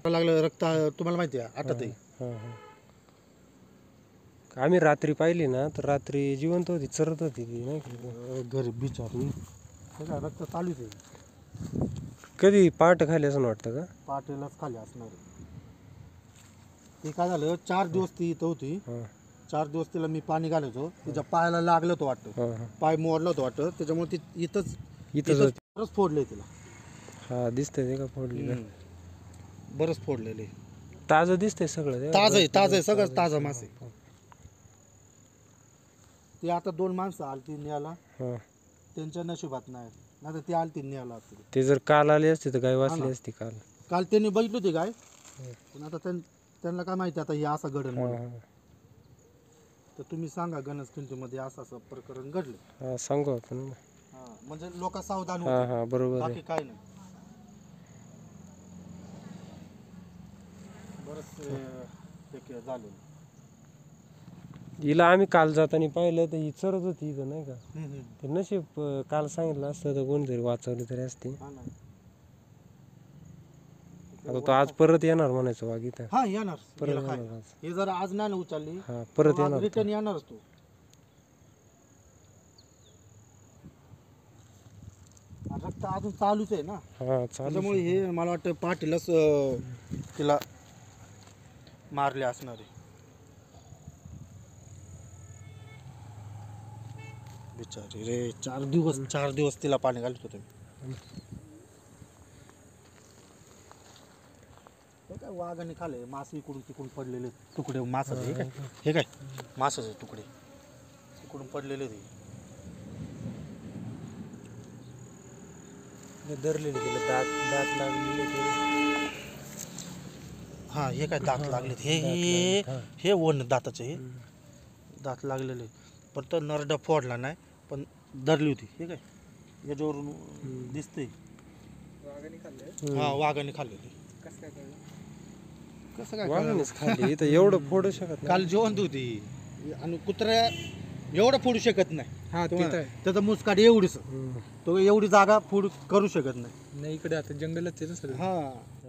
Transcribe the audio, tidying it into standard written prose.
लागलं रक्त तुम्हाला माहिती आहे आटत आहे. हां हां आम्ही रात्री पाहिली ना तर रात्री जिवंत होती, चरत होती ती नाही का. घरी बिचारी हे काय रक्त चालूच आहे. कधी पाट खाली असं वाटतं का? पाटेलाच खाली असणार आहे. ते काय झालं 4 दिवस ती इथं होती. हां 4 दिवस तिला मी पाणी घालायचो, तिच्या पायाला लागलं तो वाटतं, हां हां पाय मोडलं होतं वाटतं, त्याच्यामुळे ती इथंच इथंच बरंच फोडलंय तिला. हां दिसतंय ते का फोडली का? बरंच फोडलेले. ताजं दिसतंय सगळं ते. ताजं आहे सगळं ताजं मासे. ती आता 2 माणसं आलती न्यायला, हां त्यांच्या नशिबात नाही, नाही तर ती आलती न्यायला असते. ते जर काल आले असते तर गाय ना. वाचली असती काल. काल त्यांनी बघितली होती गाय, पण आता त्यांना काय माहिती आता हे असं घडलं हां म्हणून. हां तर तुम्ही सांगा गणेशखिंडीमध्ये असं असं प्रकरण घडलं. हां सांगू आपण. म्हणजे लोक सावधान हां होते, हां बरोबर आहे. बाकी काय नाही. बरंच झालं. हिला आम्ही काल जाताना पाहिलं तर ही चरत होती इथं नाही का. ते नशीब काल सांगितलं असतं तर कोणतरी वाचवली तरी असते. आता तो आज परत येणार म्हणायचं वाघ इथं. हा येणार परत याला येणार खायला. आज. हे जरा आज नाही उचलली, हां परत येणार रिटर्न येणारच तू. रक्त अजून चालूच आहे ना, हां चालू. त्याच्यामुळे हे मला वाटतं पाटीलच तिला मारले असणार आहे. बिचारी रे, 4 दिवस तिला पाणी घालत होते. हे काय वाघाने खाल्ले मासे, इकडून तिकडून पडलेले तुकडे मासाचे. हे काय मासाचे तुकडे इकडून पडलेले ते. धरलेले तिला दात दात लागलेले ते. हा हे काय दात लागले, हे वन दाताचे, हे दात लागलेले. पण तर नरडा फोडला नाही, पण धरली होती. हे काय याच्यावरून दिसते. हा वाघाने खाल्लेली. कसं काय वाघानेच खाल्ली इथं एवढं फोडू शकत नाही. काल जिवंत होती आणि कुत्र्या एवढं फोडू शकत नाही. हा त्याचा मुस्काट एवढीच, तो एवढी जागा फोड करू शकत नाही. नाही इकडे आता जंगलच आहे ना सगळं. हा